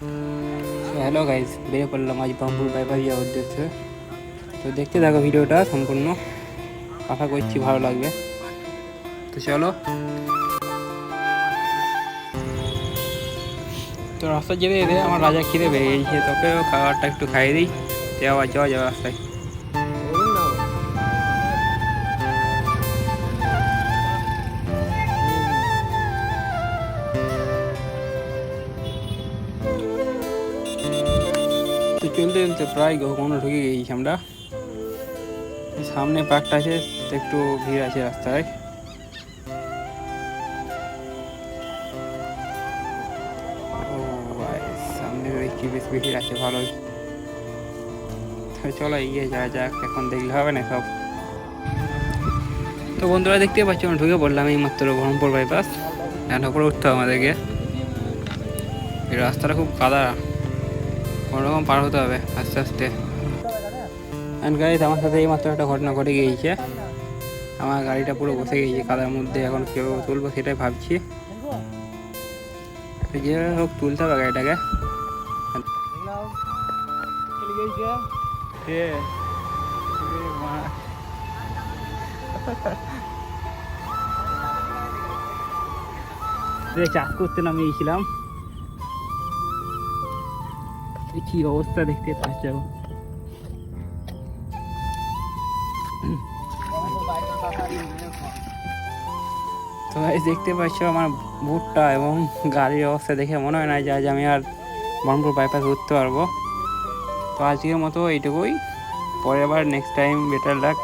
Hello guys, বেরিয়ে পড়লাম আজ বহরমপুর বাইপাস যাওয়ার উদ্দেশ্যে। তো দেখতে থাকো ভিডিওটা সম্পূর্ণ, আশা করছি ভালো লাগবে। তো চলো। তো রাস্তা যেতে যেতে আমার রাজা খিদে পেয়ে গেছে, তোকেও খাবারটা একটু খাইয়ে দিই, আবার যাওয়া যাওয়া রাস্তায়। তো চলতে চলতে প্রায় ঘন ঢুকে গেছি আমরা। সামনে পার্কটা আছে, তো একটু ভিড় আছে রাস্তায়। ও ভাই, সামনে দেখছি বেশ ভিড় আছে ভালোই। চলো এগিয়ে যাওয়া যাক, এখন দেখলে হবে না সব। তো বন্ধুরা দেখতে পাচ্ছি আমরা ঢুকে পড়লাম এই মাত্র বহরমপুর বাইপাস। এখন উপরে উঠতে হবে আমাদেরকে। এই রাস্তাটা খুব কাদা, কোনোরকম পার হতে হবে আস্তে আস্তে। অ্যান্ড গাইজ, আমার সাথে এই মাত্র একটা ঘটনা ঘটে গিয়েছে। আমার গাড়িটা পুরো বসে গিয়েছে কাদার মধ্যে, এখন কেউ তুলবো সেটাই ভাবছি। যে হোক তুলতে হবে গাড়িটাকে। চাষ করতে নামিয়েছিলাম, কি অবস্থা দেখতে পাচ্ছ। তো দেখতে পাচ্ছ আমার বুটটা এবং গাড়ির অবস্থা দেখে মনে হয় না যে আজ আমি আর বহরমপুর বাইপাস উঠতে পারবো। তো আজকের মতো এইটুকুই, পরে আবার নেক্সট টাইম বেটার লাক।